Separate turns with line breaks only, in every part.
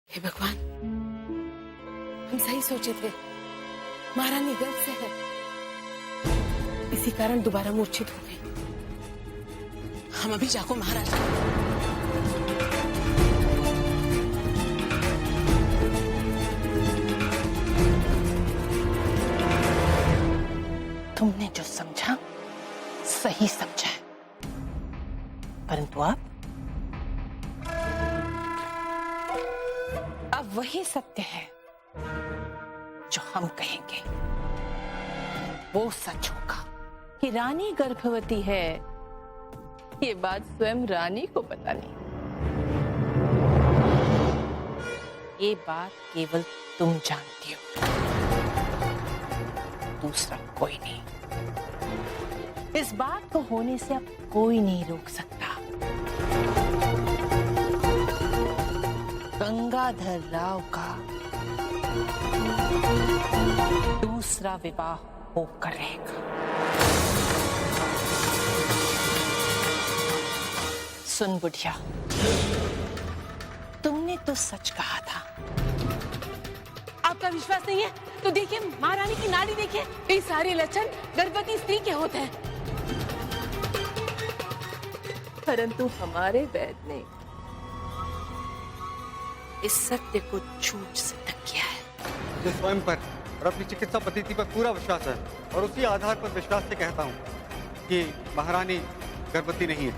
हे भगवान, हम सही सोचे थे, महारानी गर्भ से है, इसी कारण दोबारा मूर्छित हो गई। हम अभी जाको महाराज।
तुमने जो समझा सही समझा है, परंतु अब वही सत्य है जो हम कहेंगे वो सच होगा कि रानी गर्भवती है। ये बात स्वयं रानी को पता नहीं, ये बात केवल तुम जानती हो, दूसरा कोई नहीं। इस बात को होने से अब कोई नहीं रोक सकता। गंगाधर राव का दूसरा विवाह होकर रहेगा। सुन बुढ़िया, तुमने तो सच कहा था।
आपका विश्वास नहीं है तो देखिए, महारानी की नाड़ी देखिए, ये सारे लक्षण गर्भवती स्त्री के होते हैं।
परंतु हमारे वैद्य ने इस सत्य को झूठ सिद्ध किया है।
मुझे स्वयं पर और अपनी चिकित्सा पद्धति पर पूरा विश्वास है और उसी आधार पर विश्वास से कहता हूँ कि महारानी गर्भवती नहीं है।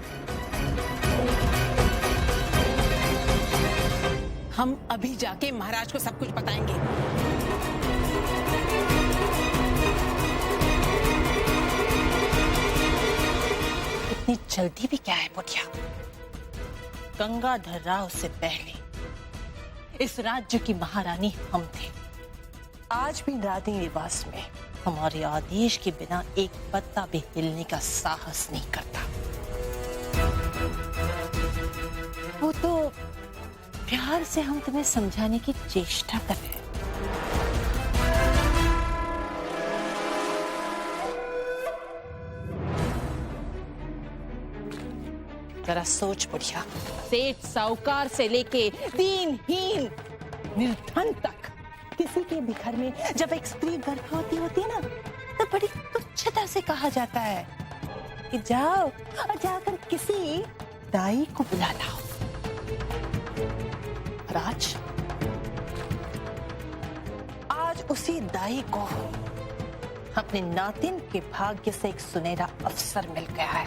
हम अभी जाके महाराज को सब कुछ बताएंगे।
इतनी जल्दी भी क्या है बुढ़िया? गंगाधर राव से पहले इस राज्य की महारानी हम थे। आज भी रानी निवास में हमारे आदेश के बिना एक पत्ता भी हिलने का साहस नहीं करता। वो तो प्यार से हम तुम्हें समझाने की चेष्टा कर रहे हैं। जरा सोच बुढ़िया, सेठ साहूकार से लेके दीनहीन निर्धन तक किसी के भी घर में जब एक स्त्री गर्भवती होती है ना, तो बड़ी तुच्छता से कहा जाता है कि जाओ और जाकर किसी दाई को बुला लाओ। आज उसी दाई को अपने नातिन के भाग्य से एक सुनहरा अवसर मिल गया है।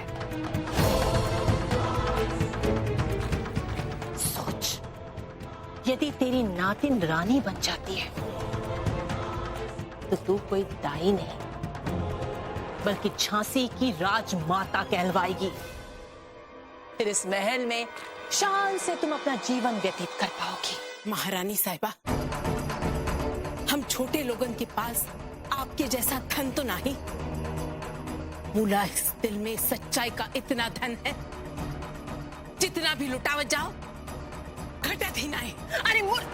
सोच, यदि तेरी नातिन रानी बन जाती है तो तू कोई दाई नहीं बल्कि झांसी की राजमाता कहलवाएगी। फिर इस महल में शान से तुम अपना जीवन व्यतीत कर पाओगी।
महारानी साहिबा, हम छोटे लोगों के पास आपके जैसा धन तो नहीं। मुला इस दिल में सच्चाई का इतना धन है, जितना भी लुटावत जाओ घटत ही नहीं। अरे
मूर्ख,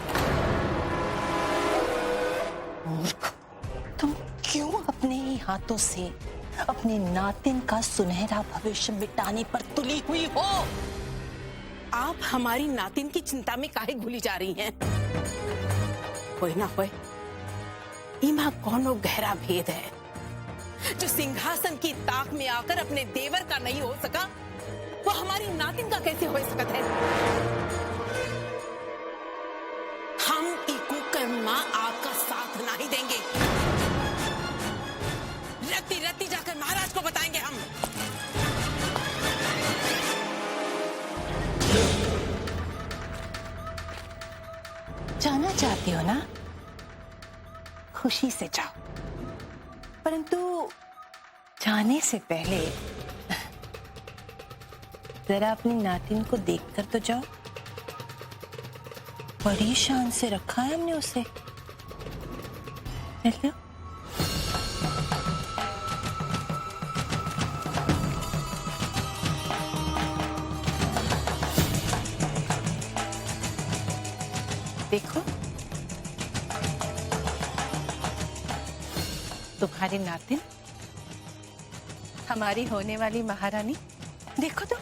तुम क्यों अपने ही हाथों से अपने नातिन का सुनहरा भविष्य मिटाने पर तुली हुई हो?
आप हमारी नातिन की चिंता में काहे घुली जा रही हैं? कोई ना कोई इमा कौनो गहरा भेद है जो सिंहासन की ताक में आकर अपने देवर का नहीं हो सका, वो हमारी नातिन का कैसे हो सकता है? हम इको कर्मा आपका साथ नहीं देंगे। रत्ती रत्ती जाकर महाराज को बताएंगे हम।
जाना चाहती हो ना? खुशी से जाओ, परंतु जाने से पहले जरा अपनी नातिन को देखकर तो जाओ। बड़ी शान से रखा है हमने उसे। देख लो। देखो, तुम्हारी नातिन, हमारी होने वाली महारानी। देखो तो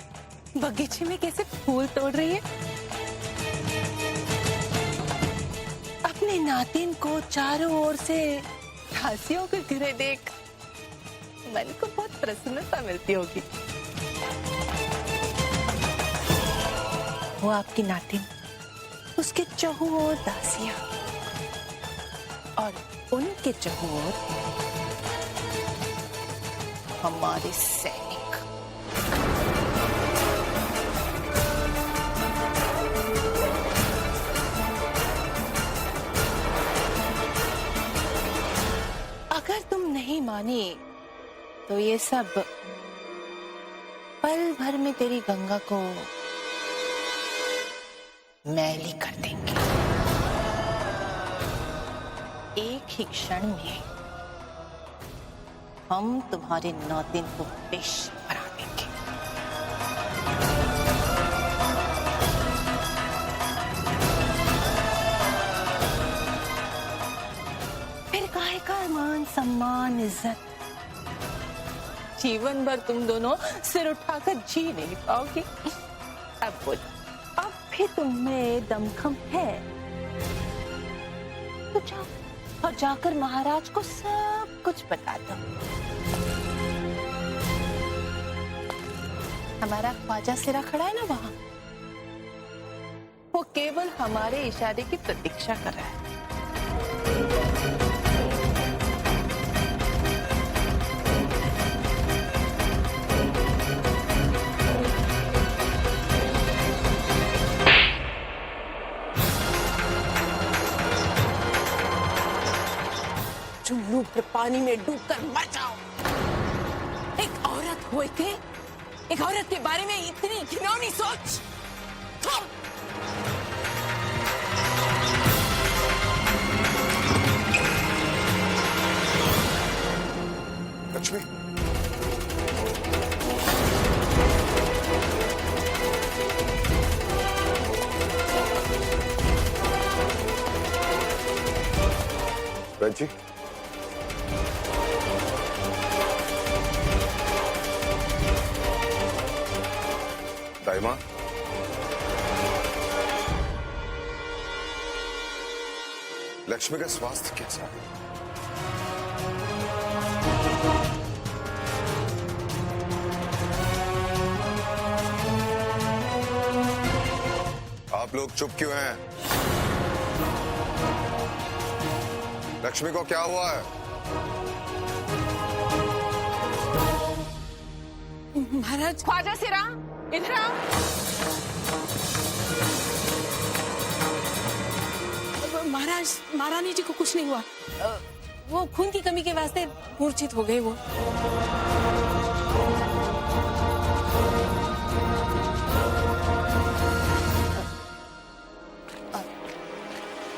बगीचे में कैसे फूल तोड़ रही है। अपने नातिन को चारों ओर से हासियों के घिरे देख मन को बहुत प्रसन्नता मिलती होगी। वो आपकी नातिन, उसके चहुओं ओर दासियां और उनके चहुओं ओर हमारे सैनिक। अगर तुम नहीं मानी तो ये सब पल भर में तेरी गंगा को मैली कर देंगे। एक ही क्षण में हम तुम्हारे नातिन को पेश बना देंगे। फिर काहे का मान सम्मान इज्जत, जीवन भर तुम दोनों सिर उठाकर जी नहीं पाओगे। अब बोलो, अब भी तुम में दमखम है तो जाओ और जाकर महाराज को सब कुछ बता दो। हमारा ख्वाजा सिरा खड़ा है ना वहां, वो केवल हमारे इशारे की प्रतीक्षा कर रहा है।
चुल्लू पर पानी में डूबकर मर जाओ। एक औरत हुए थे, एक औरत के बारे में इतनी घिनौनी सोच। तुम
लक्ष्मी, जी दाइमा, लक्ष्मी का स्वास्थ्य कैसा है? आप लोग चुप क्यों हैं? लक्ष्मी को क्या हुआ है?
महाराज,
ख्वाजा सिरा, इधर आओ।
महाराज, महारानी जी को कुछ नहीं हुआ। वो खून की कमी के वास्ते मूर्छित हो गए। वो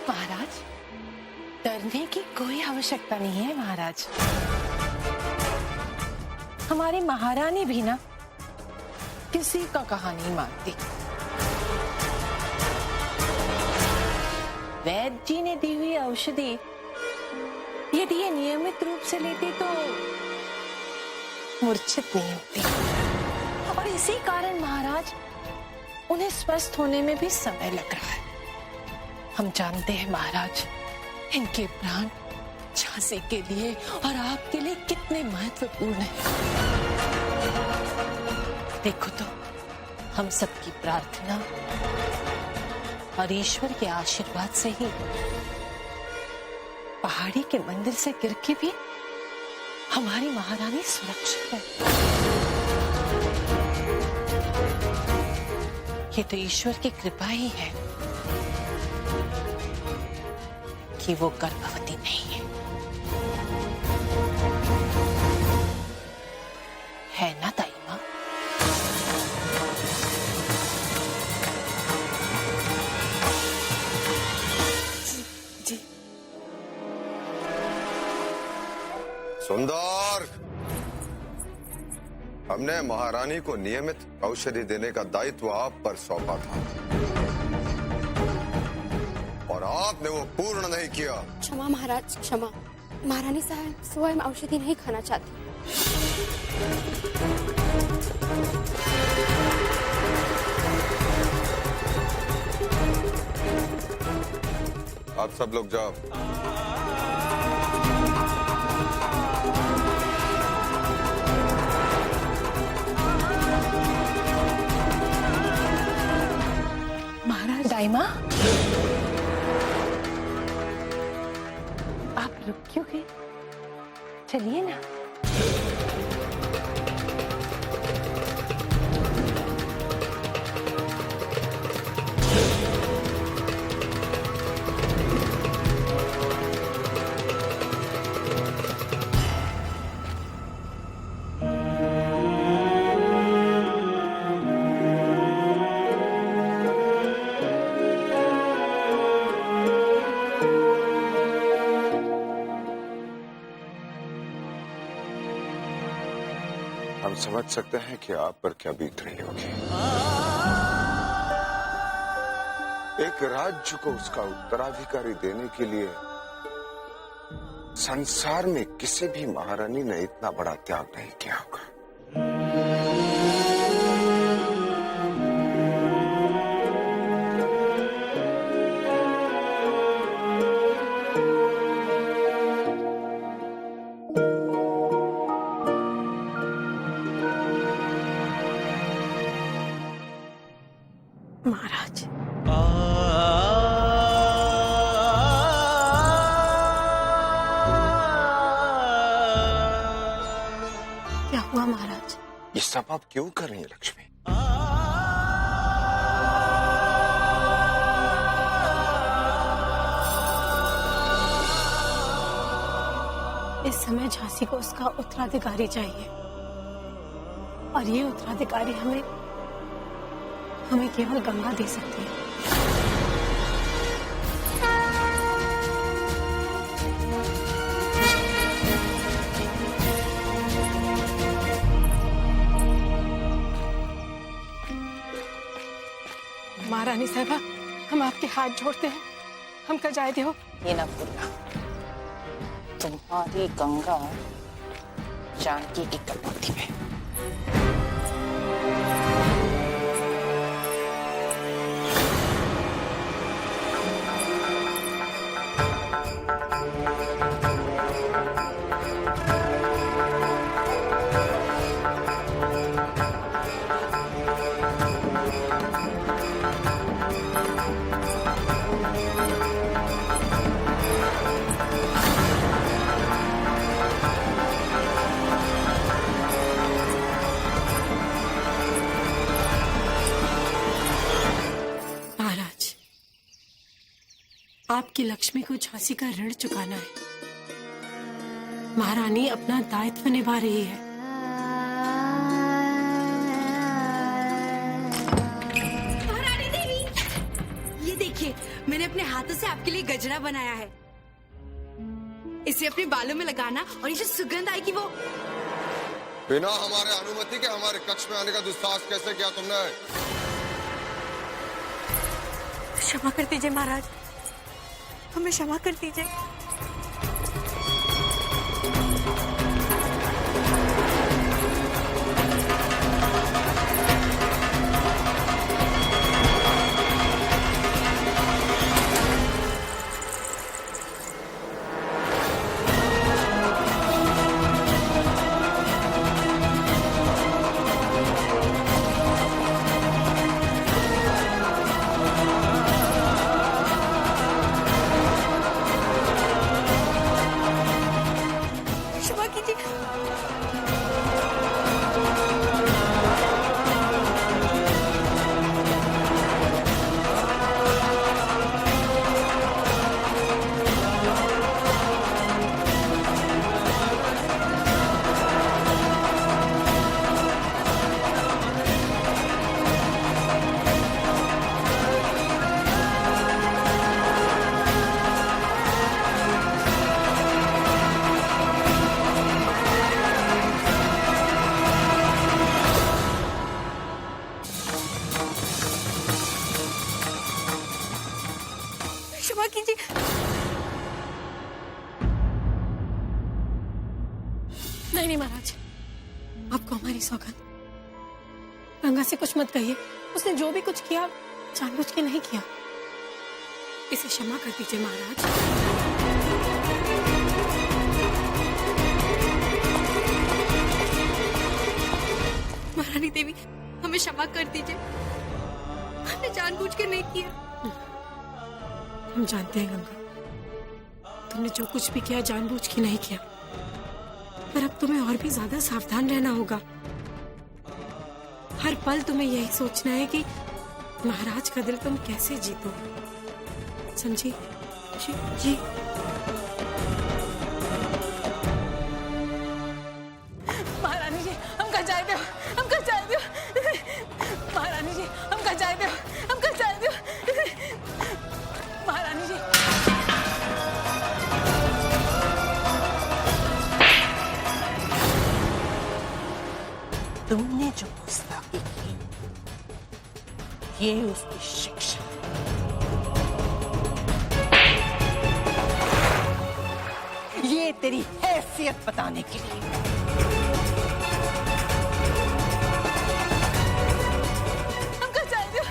महाराज, डरने की कोई आवश्यकता नहीं है महाराज। हमारी महारानी भी ना किसी का कहा नहीं मानती। वैद्य जी ने दी हुई औषधि यदि ये नियमित रूप से लेती तो मूर्छित नहीं होती, और इसी कारण महाराज उन्हें स्वस्थ होने में भी समय लग रहा है। हम जानते हैं महाराज, इनके प्राण झांसी के लिए और आपके लिए कितने महत्वपूर्ण हैं। देखो तो, हम सबकी प्रार्थना और ईश्वर के आशीर्वाद से ही पहाड़ी के मंदिर से गिर के भी हमारी महारानी सुरक्षित है। ये तो ईश्वर की कृपा ही है कि वो गर्भवती नहीं है ना दाई माँ?
जी।
सुंदर, हमने महारानी को नियमित औषधि देने का दायित्व आप पर सौंपा था और आपने वो पूर्ण नहीं किया।
क्षमा महाराज, क्षमा। महारानी साहब स्वयं औषधि नहीं खाना चाहती।
आप सब लोग जाओ।
महाराज दाइमा, आप रुक क्यों गए? चलिए ना।
हम समझ सकते हैं कि आप पर क्या बीत रही होगी। एक राज्य को उसका उत्तराधिकारी देने के लिए संसार में किसी भी महारानी ने इतना बड़ा त्याग नहीं किया होगा।
महाराज, क्या हुआ महाराज?
ये सब आप क्यों कर रही हैं लक्ष्मी?
इस समय झांसी को उसका उत्तराधिकारी चाहिए, और ये उत्तराधिकारी हमें केवल गंगा दे सकती है। महारानी साहिबा, हम आपके हाथ जोड़ते हैं, हम कर जाए दे हो।
ये ना भूलना, तुम्हारी गंगा जानकी की कटौती में।
आपकी लक्ष्मी को झांसी का ऋण चुकाना है। महारानी अपना दायित्व निभा रही है।
महारानी देवी, ये देखिए, मैंने अपने हाथों से आपके लिए गजरा बनाया है। इसे अपने बालों में लगाना और ये जो सुगंध आएगी वो।
बिना हमारे अनुमति के हमारे कक्ष में आने का दुस्साहस कैसे किया तुमने?
क्षमा कर दीजिए महाराज, हमें क्षमा कर दीजिए। क्षमा कीजिए।
नहीं महाराज, आपको हमारी सौगंध। गंगा से कुछ मत कहिए, उसने जो भी कुछ किया जानबूझ के नहीं किया।
इसे क्षमा कर दीजिए महाराज। महारानी देवी, हमें क्षमा कर दीजिए, हमने जानबूझ कर नहीं किया। हम जानते हैं गंगा, तुमने जो कुछ भी किया जानबूझ के नहीं किया, पर अब तुम्हें और भी ज्यादा सावधान रहना होगा। हर पल तुम्हें यही सोचना है कि महाराज का दिल तुम कैसे जीतो, समझी? जी जी।
महारानी जी हमका जाए दो, हमका जाए दो। महारानी जी हमका जाए दो, हमका जाए दो। महारानी जी तुमने जो गुस्ताखी की, ये उसकी शिक्षा। ये तेरी हैसियत बताने के लिए। हमका जाए दो।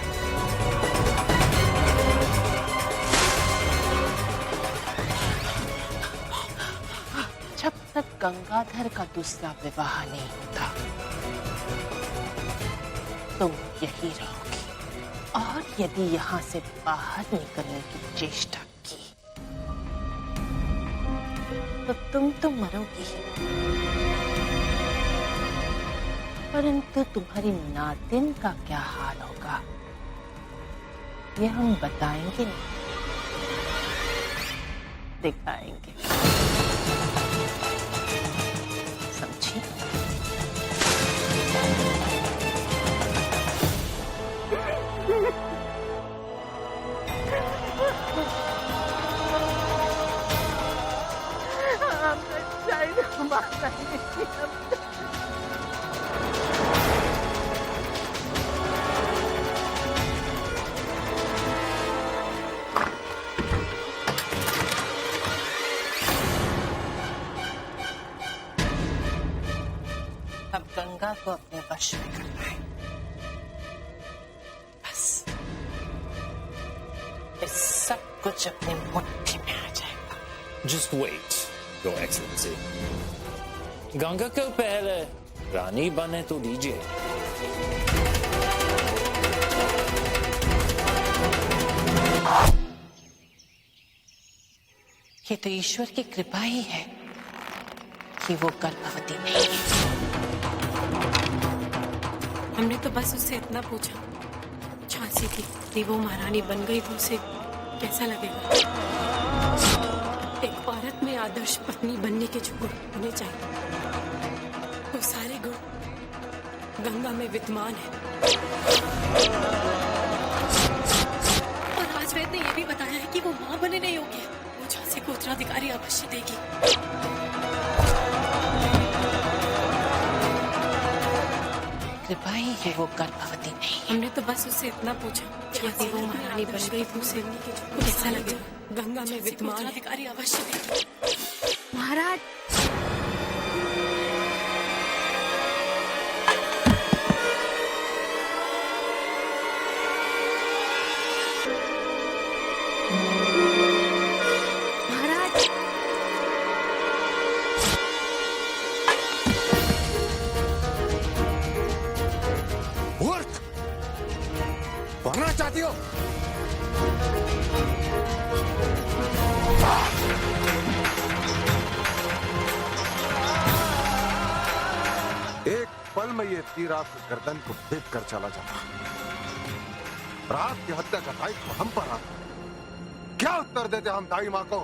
जब तक गंगाधर का दूसरा विवाह नहीं होता, तुम यही रहोगी, और यदि यहाँ से बाहर निकलने की चेष्टा की तो तुम तो मरोगी, परंतु तुम्हारी नातिन का क्या हाल होगा ये हम बताएंगे नहीं, दिखाएंगे। समझी? अब गंगा को अपने वश में करना है, बस इस सब कुछ अपने मुट्ठी में आ जाएगा।
Just wait, Your Excellency. Ganga को पहले रानी बने तो दीजिए।
ये तो ईश्वर की कृपा ही है कि वो गर्भवती नहीं है।
हमने तो बस उससे इतना पूछा, झांसी की यदि वो महारानी बन गई तो उसे कैसा लगेगा? एक औरत में आदर्श पत्नी बनने के जो गुण होने चाहिए, वो सारे गुण गंगा में विद्यमान है। और आज वेद ने यह भी बताया है कि वो मां बनने नहीं होगी, वो झांसी को उत्तराधिकारी अवश्य देगी।
कृपा ही है वो गर्भवती नहीं।
हमने तो बस उससे इतना पूछा, यदि वो महारानी बन गई तो उसे कैसा लगेगा? गंगा में विद्यमान अधिकारी अवश्य देगी।
महाराज, महाराज,
मूर्ख! मरना चाहती हो? एक पल में ये तीर आपकी गर्दन को भेद कर चला जाता। रात की हत्या का दायित्व हम पर आता। क्या उत्तर देते हम दाई माँ को?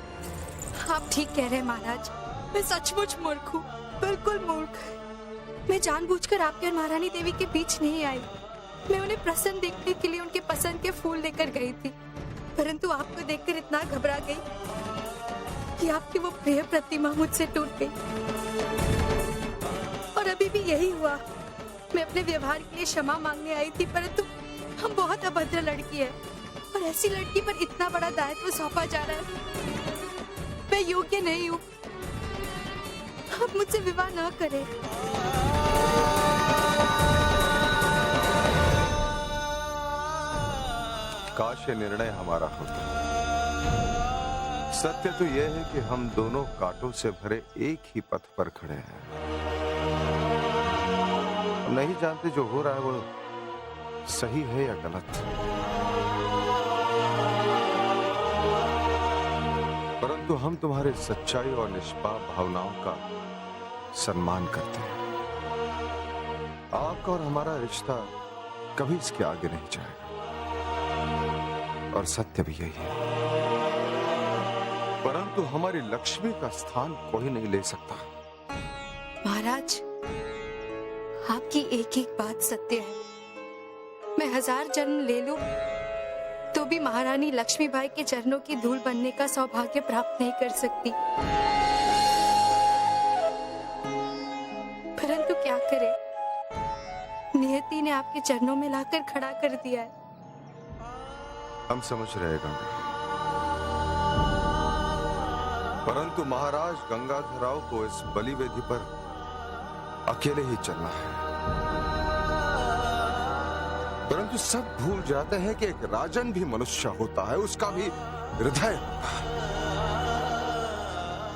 आप ठीक कह रहे हैं महाराज, मैं सचमुच मूर्ख हूँ, बिल्कुल मूर्ख। मैं जानबूझकर आपके और महारानी देवी के बीच नहीं आई। मैं उन्हें प्रसन्न देखने के लिए उनके पसंद के फूल लेकर गई थी, परंतु आपको देखकर इतना घबरा गई कि आपकी वो प्रिय प्रतिमा मुझसे टूट गई। और अभी भी यही हुआ। मैं अपने व्यवहार के लिए क्षमा मांगने आई थी, परंतु हम बहुत अभद्र लड़की है और ऐसी लड़की पर इतना बड़ा दायित्व सौंपा जा रहा है। मैं योग्य नहीं हूँ, आप मुझसे विवाह न करें।
काश ये निर्णय हमारा होता। सत्य तो यह है कि हम दोनों कांटों से भरे एक ही पथ पर खड़े हैं। नहीं जानते जो हो रहा है वो सही है या गलत, परंतु हम तुम्हारे सच्चाई और निष्पाप भावनाओं का सम्मान करते हैं। आपका और हमारा रिश्ता कभी इसके आगे नहीं जाएगा, और सत्य भी यही है। परंतु हमारी लक्ष्मी का स्थान कोई नहीं ले सकता।
महाराज, आपकी एक एक बात सत्य है। मैं 1000 जन्म ले लूं तो भी महारानी लक्ष्मीबाई के चरणों की धूल बनने का सौभाग्य प्राप्त नहीं कर सकती। परंतु क्या करें, नियति ने आपके चरणों में लाकर खड़ा कर दिया है।
हम समझ रहे हैं गंगा, परंतु महाराज गंगाधरराव को इस बलिवेदी पर अकेले ही चलना है। परंतु सब भूल जाते हैं कि एक राजन भी मनुष्य होता है, उसका भी हृदय होता है।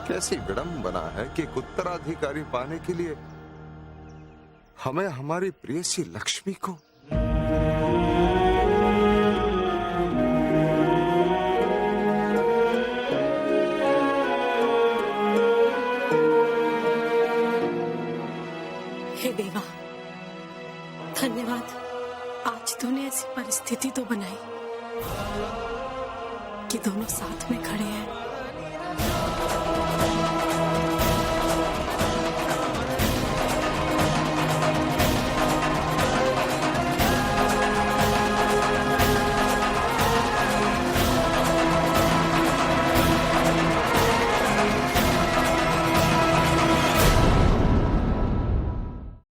कैसी विडंबना है कि एक उत्तराधिकारी पाने के लिए हमें हमारी प्रेयसी लक्ष्मी को
हे देवा, धन्यवाद। आज तूने ऐसी परिस्थिति तो बनाई कि दोनों साथ में खड़े हैं।